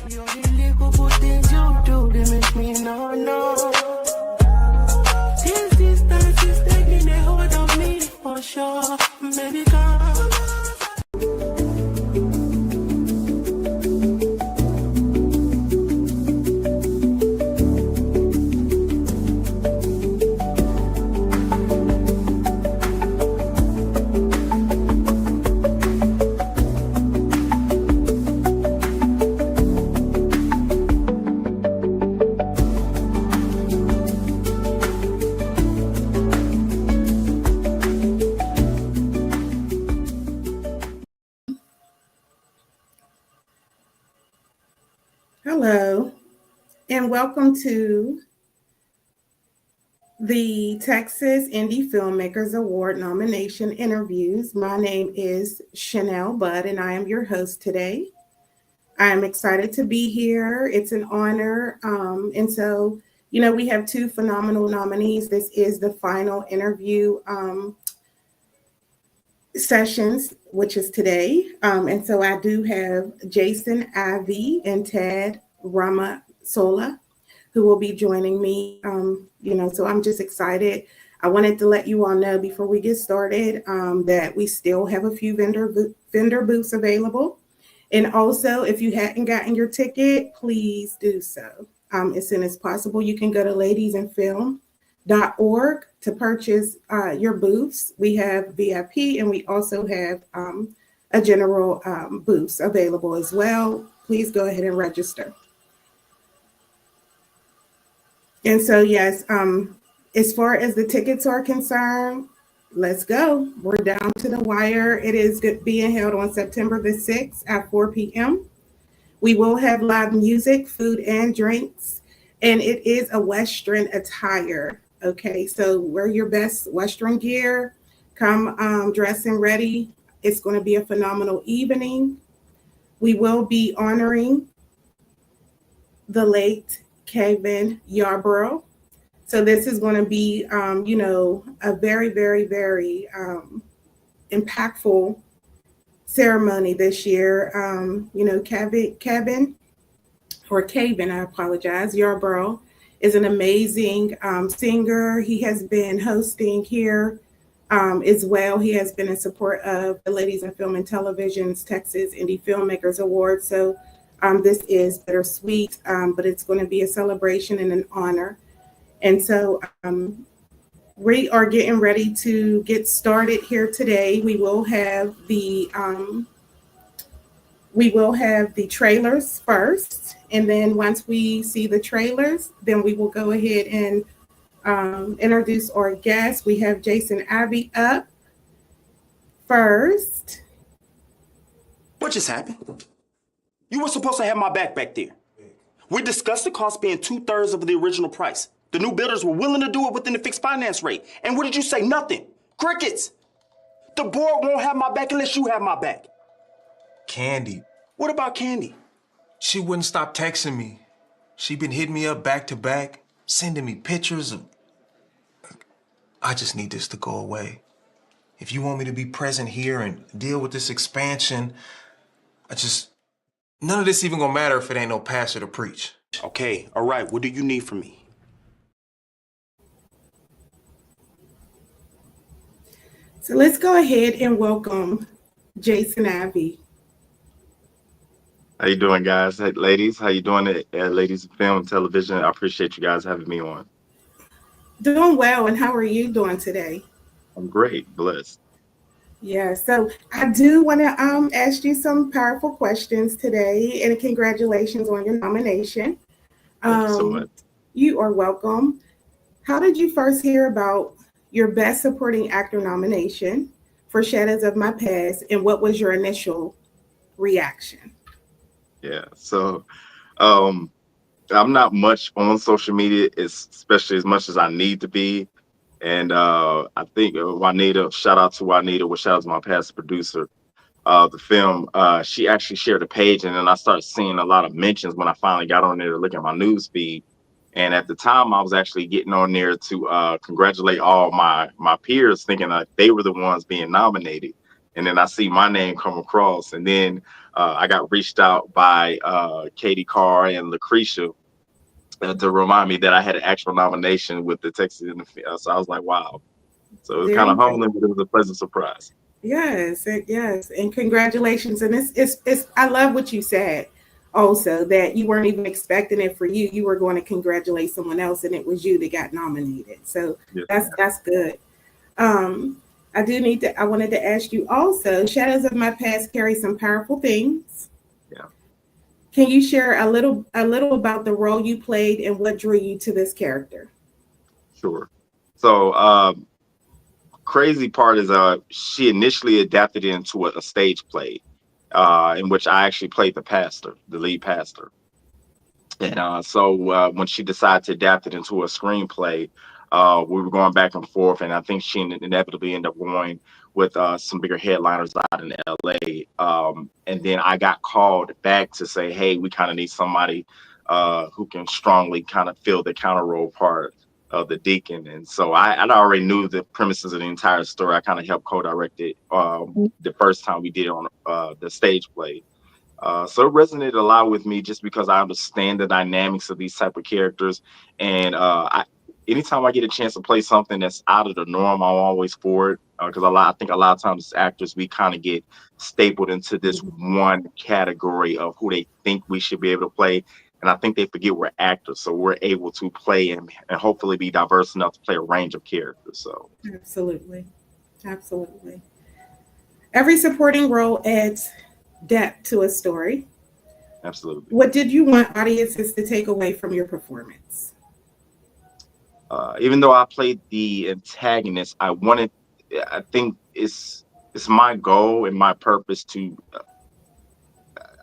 You're the little good things you do, they make me no. This distance is taking a hold of me for sure. Baby, come. Hello, and welcome to the Texas Indie Filmmakers Award nomination interviews. My name is Chanel Budd, and I am your host today. I'm excited to be here. It's an honor. And so, we have two phenomenal nominees. This is the final interview sessions, which is today. And so I do have Jason Ivey and Ted Ramsola, who will be joining me. So I'm just excited. I wanted to let you all know before we get started that we still have a few vendor booths available. And also, if you hadn't gotten your ticket, please do so as soon as possible. You can go to ladiesandfilm.org to purchase your booths. We have VIP and we also have a general booths available as well. Please go ahead and register. And so, yes, as far as the tickets are concerned, let's go. We're down to the wire. It is being held on September the 6th at 4 p.m. We will have live music, food, and drinks, and it is a Western attire. Okay, so wear your best Western gear. Come dressed and ready. It's going to be a phenomenal evening. We will be honoring the late Kevin Yarborough. So this is going to be, a very, very, very impactful ceremony this year. Kevin, I apologize, Yarborough is an amazing singer. He has been hosting here as well. He has been in support of the Ladies in Film and Television's Texas Indie Filmmakers Award. So this is bittersweet, but it's going to be a celebration and an honor. And so we are getting ready to get started here today. We will have the trailers first, and then once we see the trailers, then we will go ahead and introduce our guests. We have Jason Ivey up first. What just happened? You were supposed to have my back there. We discussed the cost being 2/3 of the original price. The new builders were willing to do it within the fixed finance rate. And what did you say? Nothing. Crickets. The board won't have my back unless you have my back. Candy. What about Candy? She wouldn't stop texting me. She been hitting me up back to back, sending me pictures of... I just need this to go away. If you want me to be present here and deal with this expansion, none of this even gonna matter if it ain't no pastor to preach. Okay, all right. What do you need from me? So let's go ahead and welcome Jason Ivey. How you doing, guys? Hey, ladies, how you doing, Ladies of Film and Television? I appreciate you guys having me on. Doing well, and how are you doing today? I'm great, blessed. Yeah, so I do want to ask you some powerful questions today, and congratulations on your nomination. Thank you so much. You are welcome. How did you first hear about your Best Supporting Actor nomination for Shadows of My Past, and what was your initial reaction? Yeah, so I'm not much on social media, especially as much as I need to be. And I think Juanita, shout out to Juanita with Shadows of My Past, producer of the film. She actually shared a page, and then I started seeing a lot of mentions when I finally got on there to look at my news feed. And at the time, I was actually getting on there to congratulate all my peers, thinking that they were the ones being nominated. and then I see my name come across, and then I got reached out by Katie Carr and Lucretia to remind me that I had an actual nomination with the Texas in the Field. So I was like, wow. So it was There kind of you go. humbling, but it was a pleasant surprise. Yes, yes, and congratulations. And it's I love what you said also, that you weren't even expecting it for you. You were going to congratulate someone else, and it was you that got nominated. So Yes, that's good. I wanted to ask you also, shadows of my past carry some powerful things. yeah, Can you share a little about the role you played and what drew you to this character? sure. So crazy part is she initially adapted into a stage play in which I actually played the pastor, the lead pastor. And when she decided to adapt it into a screenplay, we were going back and forth, and I think she inevitably ended up going with some bigger headliners out in LA. And then I got called back to say, hey, we kind of need somebody who can strongly kind of fill the counter role part of the deacon. And so I already knew the premises of the entire story. I kind of helped co-direct it the first time we did it on the stage play. So it resonated a lot with me just because I understand the dynamics of these type of characters. And anytime I get a chance to play something that's out of the norm, I'm always for it. Because I think a lot of times as actors, we kind of get stapled into this one category of who they think we should be able to play. And I think they forget we're actors. So we're able to play and hopefully be diverse enough to play a range of characters. So Absolutely. Absolutely. Every supporting role adds depth to a story. absolutely. What did you want audiences to take away from your performance? Even though I played the antagonist, I think it's my goal and my purpose to,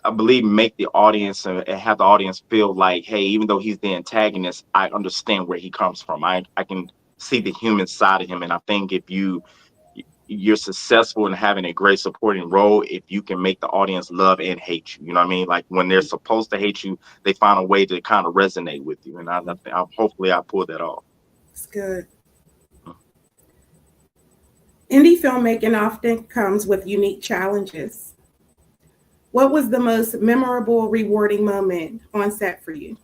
I believe, make the audience and have the audience feel like, hey, even though he's the antagonist, I understand where he comes from. I can see the human side of him. And I think if you're successful in having a great supporting role, if you can make the audience love and hate you, you know what I mean? Like when they're supposed to hate you, they find a way to kind of resonate with you. And hopefully I pull that off. It's good. Indie filmmaking often comes with unique challenges. What was the most memorable, rewarding moment on set for you?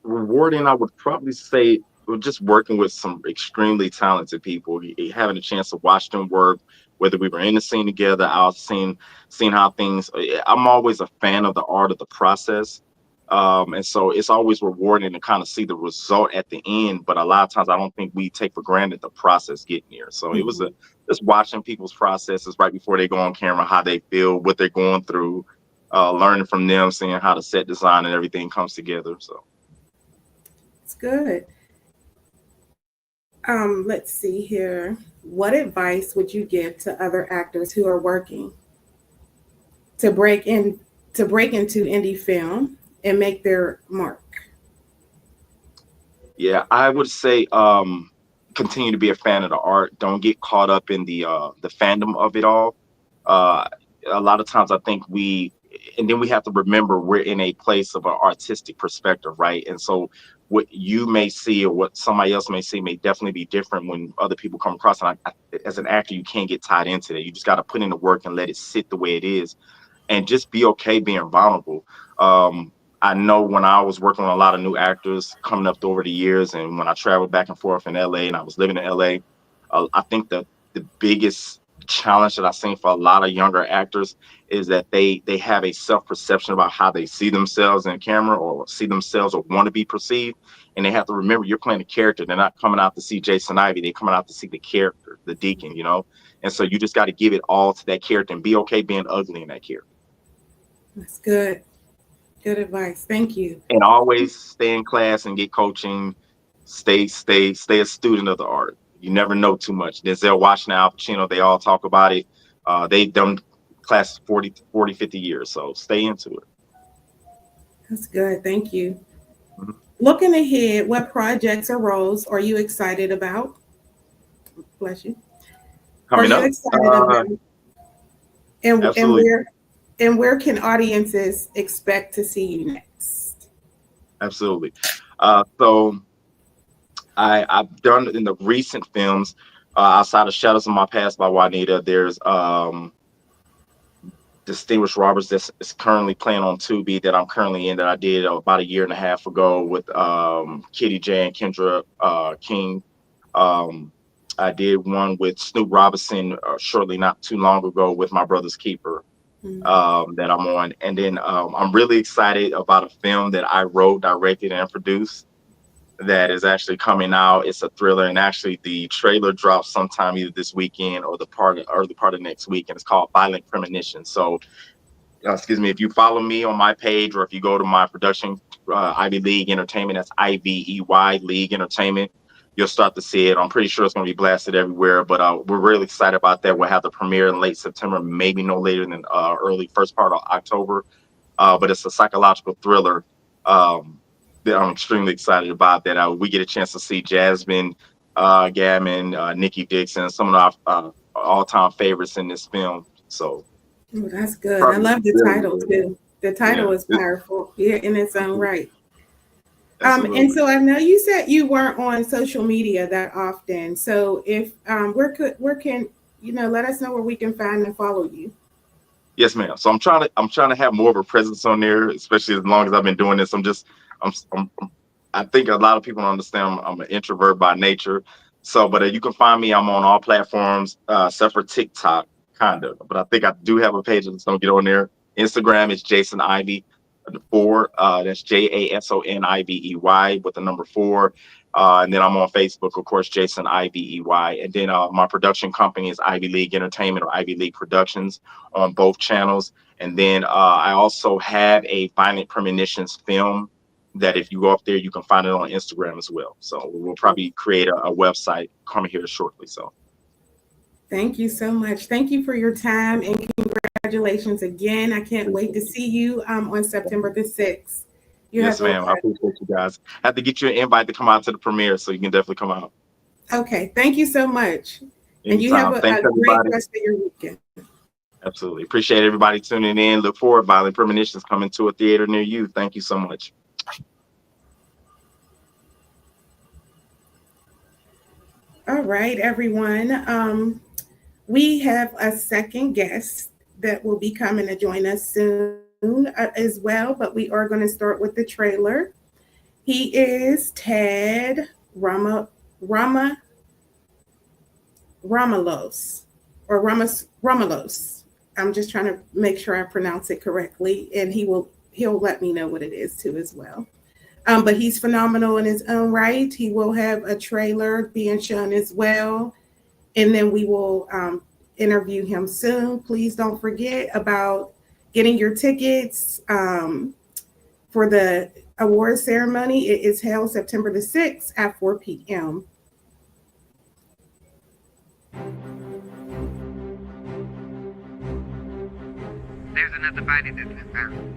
Rewarding, I would probably say, just working with some extremely talented people, having a chance to watch them work, whether we were in the scene together, out seeing how things. I'm always a fan of the art of the process, and so it's always rewarding to kind of see the result at the end. But a lot of times, I don't think we take for granted the process getting here. So it was just watching people's processes right before they go on camera, how they feel, what they're going through, learning from them, seeing how the set design and everything comes together. So. It's good. Let's see here. What advice would you give to other actors who are working to break into indie film and make their mark? Yeah, I would say continue to be a fan of the art. Don't get caught up in the fandom of it all. A lot of times I think and then we have to remember we're in a place of an artistic perspective, right? And so what you may see or what somebody else may see may definitely be different when other people come across. And as an actor, you can't get tied into that. You just got to put in the work and let it sit the way it is, and just be okay being vulnerable. I know when I was working on a lot of new actors coming up over the years, and when I traveled back and forth in LA and I was living in LA, I think that the biggest challenge that I've seen for a lot of younger actors is that they have a self-perception about how they see themselves in camera or see themselves or want to be perceived. And they have to remember you're playing a character. They're not coming out to see Jason Ivey. They're coming out to see the character, the deacon, you know? And so you just got to give it all to that character and be okay being ugly in that character. That's good. Good advice. Thank you. And always stay in class and get coaching. Stay a student of the art. You never know too much. Denzel Washington, Al Pacino, they all talk about it. They've done classes 40, 50 years. So stay into it. That's good. Thank you. Mhm. Looking ahead, what projects or roles are you excited about? Bless you. Coming Are you up. excited about? And Absolutely. where can audiences expect to see you next? Absolutely. So I've done in the recent films, Outside of Shadows of My Past by Juanita, there's Distinguished Roberts that is currently playing on Tubi that I'm currently in, that I did about 1.5 years ago with Kitty J and Kendra King. I did one with Snoop Robinson shortly not too long ago with My Brother's Keeper that I'm on. And then I'm really excited about a film that I wrote, directed, and produced that is actually coming out. It's a thriller, and actually the trailer drops sometime either this weekend or the early part of next week, and it's called Violent Premonition. So excuse me, if you follow me on my page, or if you go to my production, Ivy League Entertainment, that's IVEY League Entertainment, you'll start to see it. I'm pretty sure it's going to be blasted everywhere, but we're really excited about that. We'll have the premiere in late September, maybe no later than early first part of October. But it's a psychological thriller that I'm extremely excited about, that we get a chance to see Jasmine Gammon, Nikki Dixon, some of our all-time favorites in this film. So Oh, that's good. I love the title too. The title is powerful, in its own right. And so I know you said you weren't on social media that often. So if where can let us know where we can find and follow you? Yes, ma'am. So I'm trying to have more of a presence on there, especially as long as I've been doing this. I think a lot of people don't understand I'm an introvert by nature. So, but you can find me. I'm on all platforms except for TikTok, kind of. But I think I do have a page that's gonna get on there. Instagram is Jason Ivey 4. That's Jason Ivey with the number 4. And then I'm on Facebook, of course, Jason Ivey. And then my production company is Ivy League Entertainment or Ivy League Productions on both channels. And then I also have a Violent Premonitions film that if you go up there, you can find it on Instagram as well. So we'll probably create a website coming here shortly. So thank you so much. Thank you for your time, and congratulations again. I can't wait to see you on September the 6th. Yes, ma'am. I appreciate you guys. I have to get you an invite to come out to the premiere, so you can definitely come out. Okay. Thank you so much. Anytime. And you have a great rest of your weekend. Absolutely. Appreciate everybody tuning in. Look forward. Violent Premonitions coming to a theater near you. Thank you so much. All right, everyone. We have a second guest that will be coming to join us soon as well, but we are going to start with the trailer. He is Ted Ramalos, or Ramalos. I'm just trying to make sure I pronounce it correctly, and he'll let me know what it is too as well. But he's phenomenal in his own right. He will have a trailer being shown as well, and then we will interview him soon. Please don't forget about getting your tickets for the award ceremony. It is held September the 6th at 4 p.m. There's another body that's been found.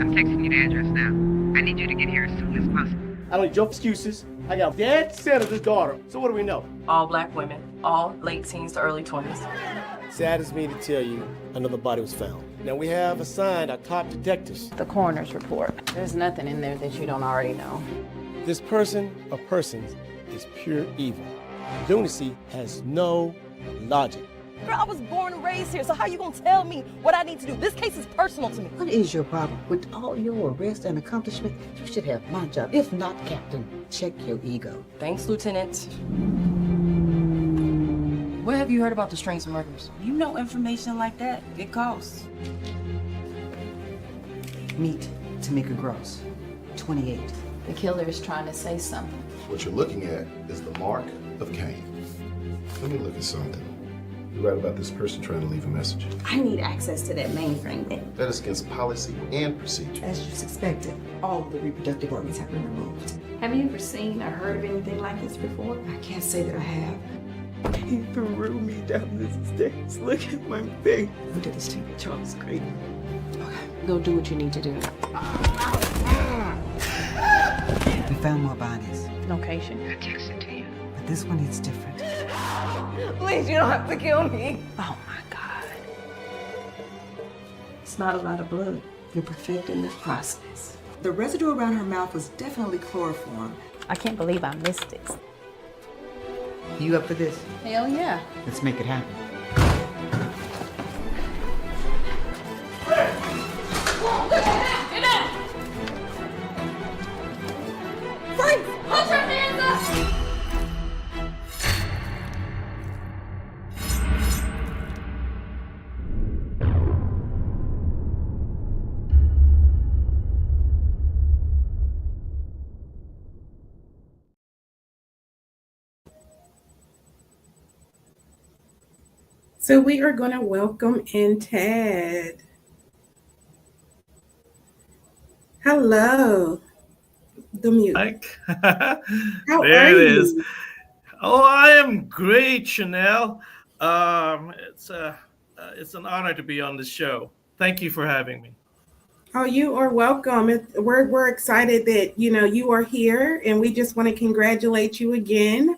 I'm texting you the address now. I need you to get here as soon as possible. I don't need your excuses. I got dead senator's daughter. So what do we know? All black women, all late teens to early 20s. Saddens me to tell you another body was found. Now we have assigned our top detectives. The coroner's report. There's nothing in there that you don't already know. This person or persons is pure evil. Lunacy has no logic. Girl, I was born and raised here, so how you gonna tell me what I need to do? This case is personal to me. What is your problem? With all your arrests and accomplishment, you should have my job. If not, Captain, check your ego. Thanks, Lieutenant. What have you heard about the strings of murders? You know information like that, it costs. Meet Tamika Gross, 28. The killer is trying to say something. What you're looking at is the mark of Cain. Let me look at something. You write about this person trying to leave a message. I need access to that mainframe. That is against policy and procedure. As you suspected, all of the reproductive organs have been removed. Have you ever seen or heard of anything like this before? I can't say that I have. He threw me down the stairs. Look at my face. Who did this to you? Charles Green. Okay, go do what you need to do. We found more bodies, Location. I texted to you. but this one is different. Please, you don't have to kill me. Oh my God. It's not a lot of blood. You're perfecting this process. The residue around her mouth was definitely chloroform. I can't believe I missed it. You up for this? Hell yeah. Let's make it happen. Get up! Frank, put your hands up! So we are going to welcome in Ted. Hello, the mute. How There are it you? is. Oh, I am great, Chanel. It's an honor to be on the show. Thank you for having me. Oh, you are welcome. We're excited that you are here, and we just want to congratulate you again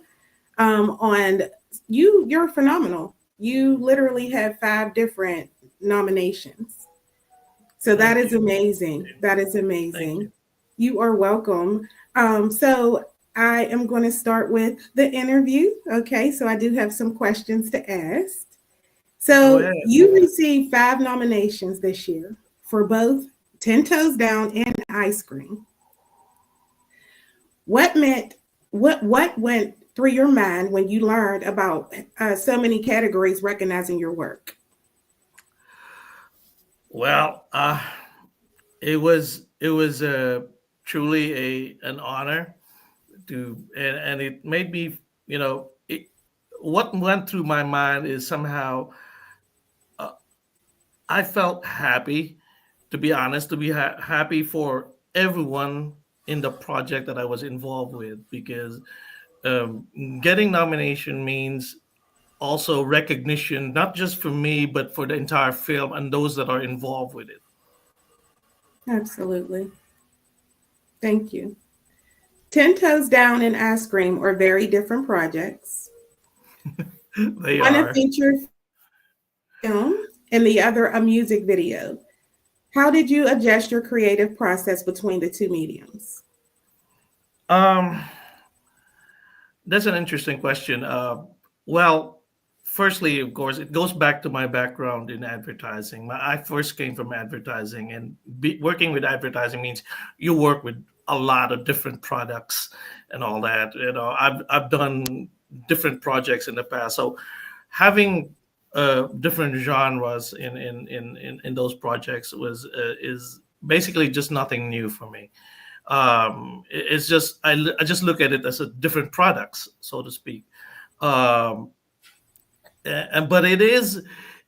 on you're phenomenal. You literally have 5 different nominations. So that is amazing. That is amazing. You are welcome. So I am going to start with the interview. Okay, so I do have some questions to ask. So you received 5 nominations this year for both 10 Toes Down and iScream. What went through your mind when you learned about so many categories recognizing your work? Well, it was truly an honor and it made me, what went through my mind is somehow I felt happy, to be honest, to be happy for everyone in the project that I was involved with, because getting nomination means also recognition, not just for me, but for the entire film and those that are involved with it. Absolutely. Thank you. 10 Toes Down and iScream are very different projects. They One are. a feature film and the other a music video. How did you adjust your creative process between the two mediums? That's an interesting question. Well, firstly, of course, it goes back to my background in advertising. I first came from advertising, and working with advertising means you work with a lot of different products and all that. I've done different projects in the past, so having different genres in those projects is basically just nothing new for me. It's just I just look at it as a different products, so to speak. But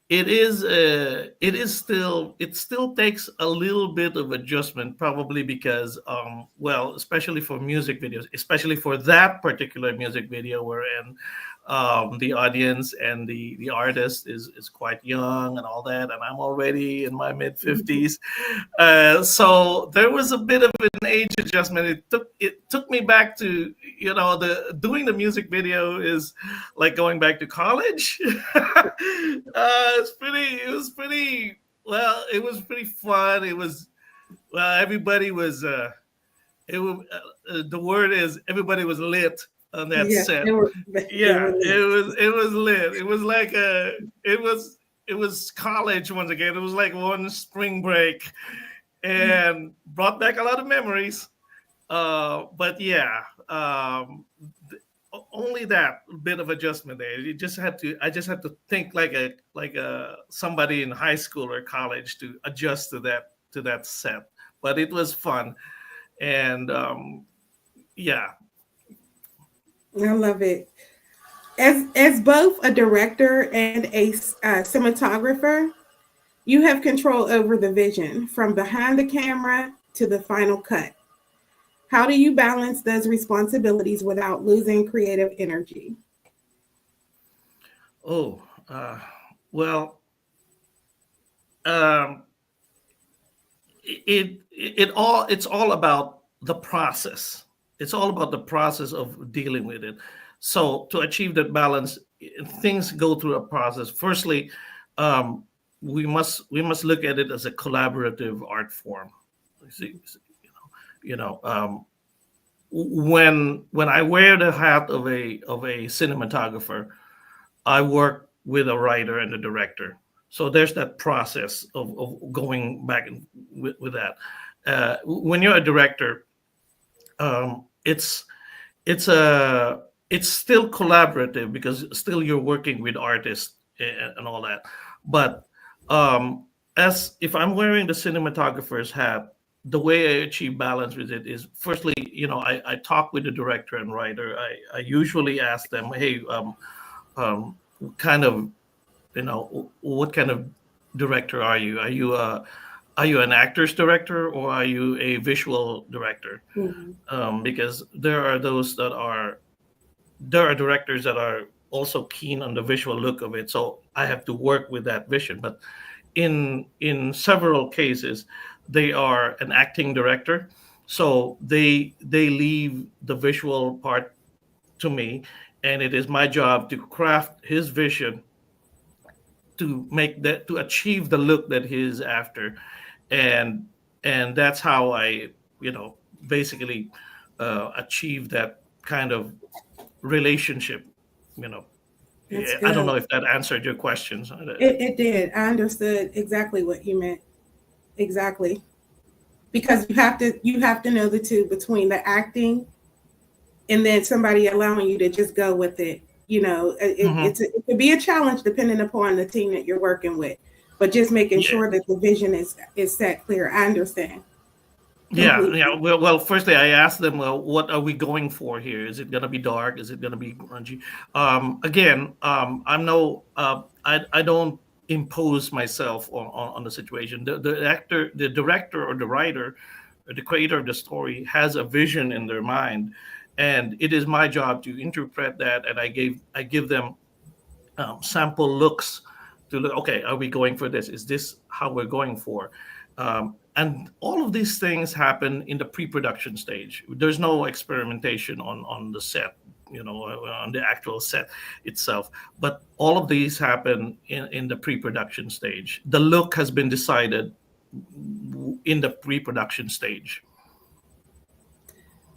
it still takes a little bit of adjustment, probably because well, especially for music videos, especially for that particular music video wherein the audience and the artist is quite young and all that, and I'm already in my mid-50s. So there was a bit of an age adjustment. It took me back to, doing the music video is like going back to college. It was pretty fun. Everybody was the word is everybody was lit on that set. It was lit. It was like it was college once again. It was like one spring break, and brought back a lot of memories. But yeah, only that bit of adjustment there. I just had to think like a somebody in high school or college to adjust to that set. But it was fun, and yeah. I love it. As both a director and a cinematographer, you have control over the vision from behind the camera to the final cut. How do you balance those responsibilities without losing creative energy? Oh, well, it's all about the process. It's all about the process of dealing with it. So to achieve that balance, things go through a process. Firstly, we must look at it as a collaborative art form. when I wear the hat of a cinematographer, I work with a writer and a director. So there's that process of going back with that. When you're a director, it's it's a it's still collaborative because still you're working with artists and all that. But as if I'm wearing the cinematographer's hat, the way I achieve balance with it is firstly, I talk with the director and writer. I usually ask them, hey, kind of, what kind of director are you? Are you an actor's director or are you a visual director? Because there are directors that are also keen on the visual look of it. So I have to work with that vision. But in several cases, they are an acting director, so they leave the visual part to me, and it is my job to craft his vision to achieve the look that he is after, and that's how I basically achieve that kind of relationship. That's I don't know good. if that answered your questions. It did. I understood exactly what you meant. Exactly. Because you have to know the two between the acting and then somebody allowing you to just go with it. It could be a challenge depending upon the team that you're working with, but just making sure that the vision is set clear. I understand. Completely. Yeah. Well, firstly, I asked them, well, what are we going for here? Is it going to be dark? Is it going to be grungy? Again, I'm no, I don't impose myself on the situation. The director, or the writer, or the creator of the story has a vision in their mind, and it is my job to interpret that. And I give them sample looks to look. Okay, are we going for this? Is this how we're going for? And all of these things happen in the pre-production stage. There's no experimentation on the set, on the actual set itself. But all of these happen in the pre-production stage. The look has been decided in the pre-production stage.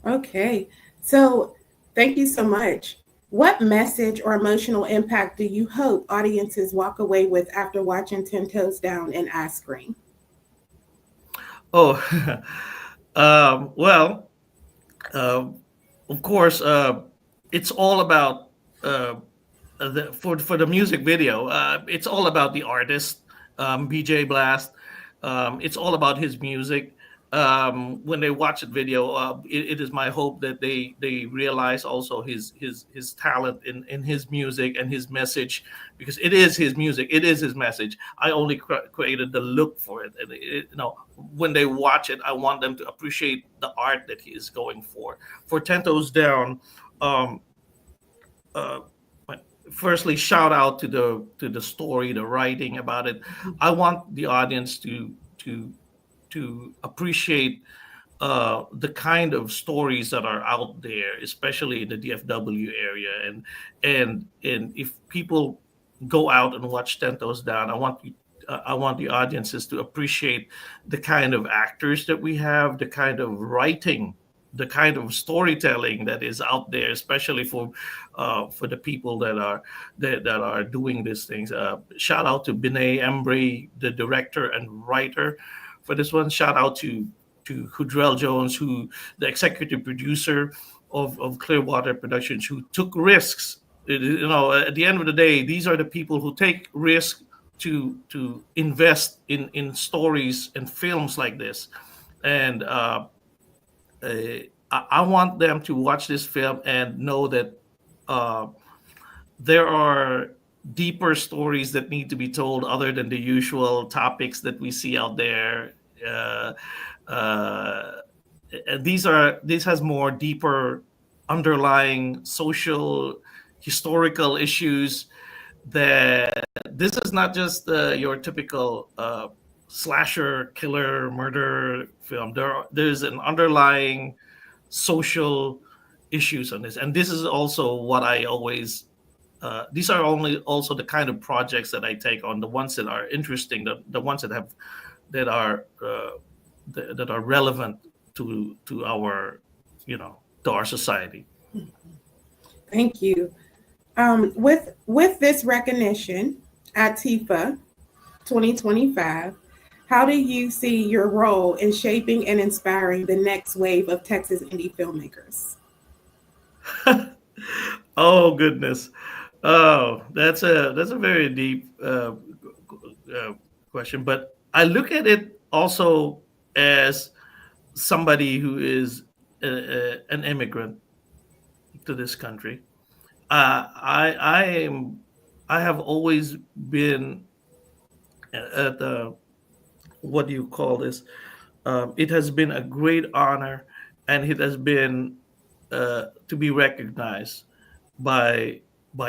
Okay. So thank you so much. What message or emotional impact do you hope audiences walk away with after watching 10 Toes Down and iScream? Oh, well, of course, it's all about for the music video. It's all about the artist, BJ Blast. It's all about his music. When they watch the video, it is my hope that they realize also his talent in his music and his message, because it is his music, it is his message. I only created the look for it, and when they watch it, I want them to appreciate the art that he is going for. For 10 Toes Down, firstly, shout out to the story, the writing about it. I want the audience to appreciate the kind of stories that are out there, especially in the DFW area. And if people go out and watch 10 Toes Down, I want the audiences to appreciate the kind of actors that we have, the kind of writing, the kind of storytelling that is out there, especially for the people that are doing these things. Shout out to Binay Embry, the director and writer for this one. Shout out to Hudrell Jones, who the executive producer of Clearwater Productions, who took risks. At the end of the day, these are the people who take risks to invest in stories and films like this. And I want them to watch this film and know that there are deeper stories that need to be told other than the usual topics that we see out there. And this has more deeper underlying social, historical issues. That this is not just your typical slasher, killer, murder film. There's an underlying social issues on this, and this is also what I always. These are only also the kind of projects that I take on, the ones that are interesting, the ones that are relevant to our to our society. Thank you. With this recognition at TIFA 2025, how do you see your role in shaping and inspiring the next wave of Texas indie filmmakers? Oh goodness. Oh, that's a very deep question. But I look at it also as somebody who is an immigrant to this country. I am. I have always been at the, what do you call this? It has been a great honor, and it has been to be recognized by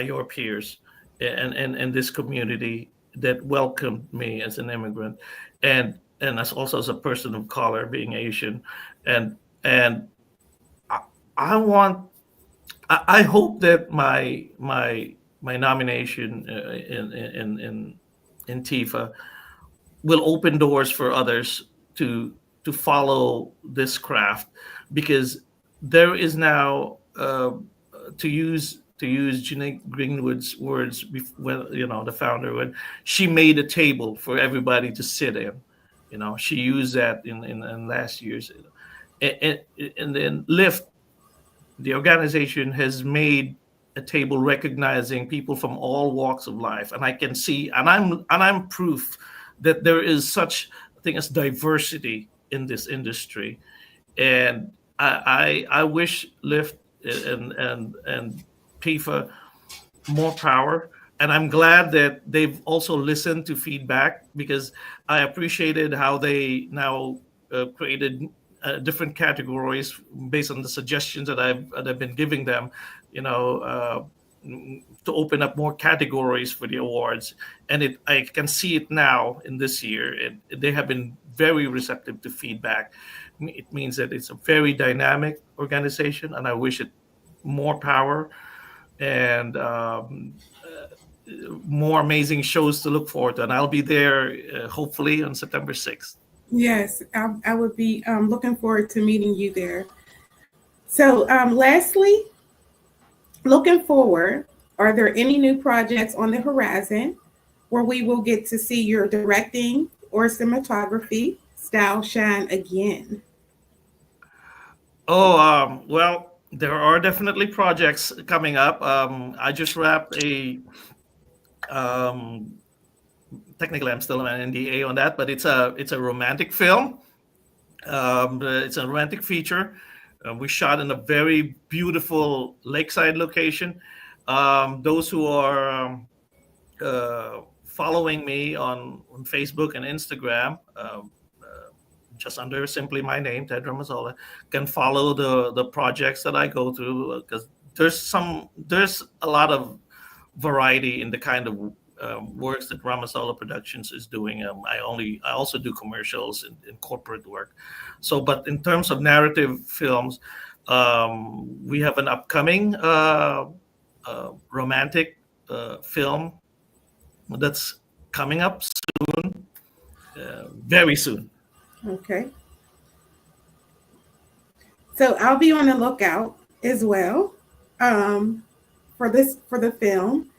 your peers and this community that welcomed me as an immigrant, and as also as a person of color, being Asian, and I, I want I hope that my nomination in TIFA will open doors for others to follow this craft, because there is now, to use Jeanette Greenwood's words, when the founder, when she made a table for everybody to sit in, she used that in last year's, and then Lyft, the organization, has made a table recognizing people from all walks of life, and I can see, and I'm proof that there is such a thing as diversity in this industry, and I wish Lyft and PIFA more power, and I'm glad that they've also listened to feedback, because I appreciated how they now created different categories based on the suggestions that I've been giving them, to open up more categories for the awards. And I can see it now in this year. They have been very receptive to feedback. It means that it's a very dynamic organization, and I wish it more power and more amazing shows to look forward to. And I'll be there hopefully on September 6th. Yes, I would be looking forward to meeting you there. So lastly, looking forward, are there any new projects on the horizon where we will get to see your directing or cinematography style shine again? Oh, well, there are definitely projects coming up. I just wrapped technically I'm still an NDA on that, but it's a romantic film. It's a romantic feature. We shot in a very beautiful lakeside location. Those who are following me on Facebook and Instagram, just under simply my name, Ted Ramsola, can follow the projects that I go through, because there's a lot of variety in the kind of works that Ramsola Productions is doing. I also do commercials and corporate work. So, but in terms of narrative films, we have an upcoming romantic film that's coming up soon, very soon. Okay. So I'll be on the lookout as well for the film.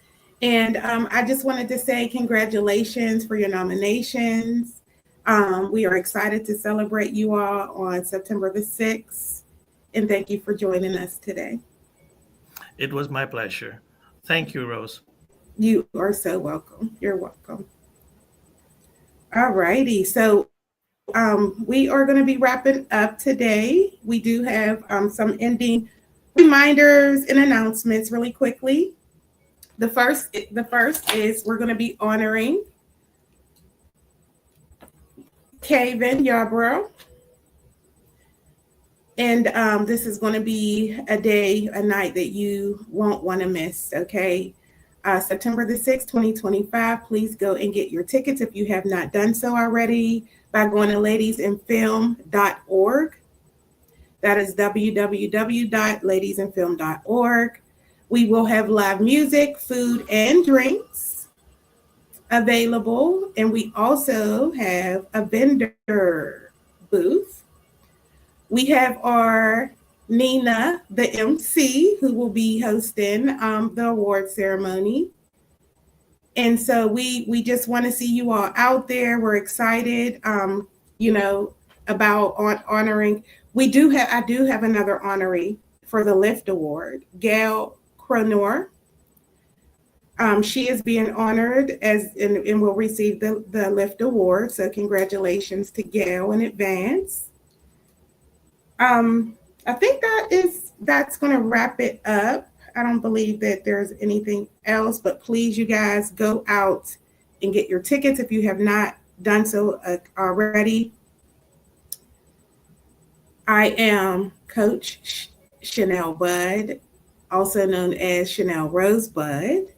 And I just wanted to say congratulations for your nominations. We are excited to celebrate you all on September the 6th. And thank you for joining us today. It was my pleasure. Thank you, Rose. You are so welcome. You're welcome. All righty. So we are going to be wrapping up today. We do have some ending reminders and announcements really quickly. The first is we're going to be honoring Kevin Yarbrough. And this is going to be a night that you won't want to miss, okay? September the 6th, 2025, please go and get your tickets if you have not done so already by going to ladiesandfilm.org. That is www.ladiesandfilm.org. We will have live music, food, and drinks available. And we also have a vendor booth. We have our Nina, the MC, who will be hosting the award ceremony. And so we just want to see you all out there. We're excited, about honoring. I do have another honoree for the Lift Award, Gail Cronor. She is being honored and will receive the Lift Award. So congratulations to Gail in advance. I think that's going to wrap it up. I don't believe that there's anything else, but please, you guys, go out and get your tickets if you have not done so already. I am Coach Chanel Budd, also known as Chanel Rosebud.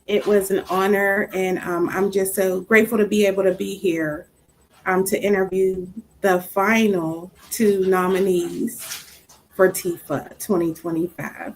It was an honor, and I'm just so grateful to be able to be here to interview the final 2 nominees for TIFA 2025.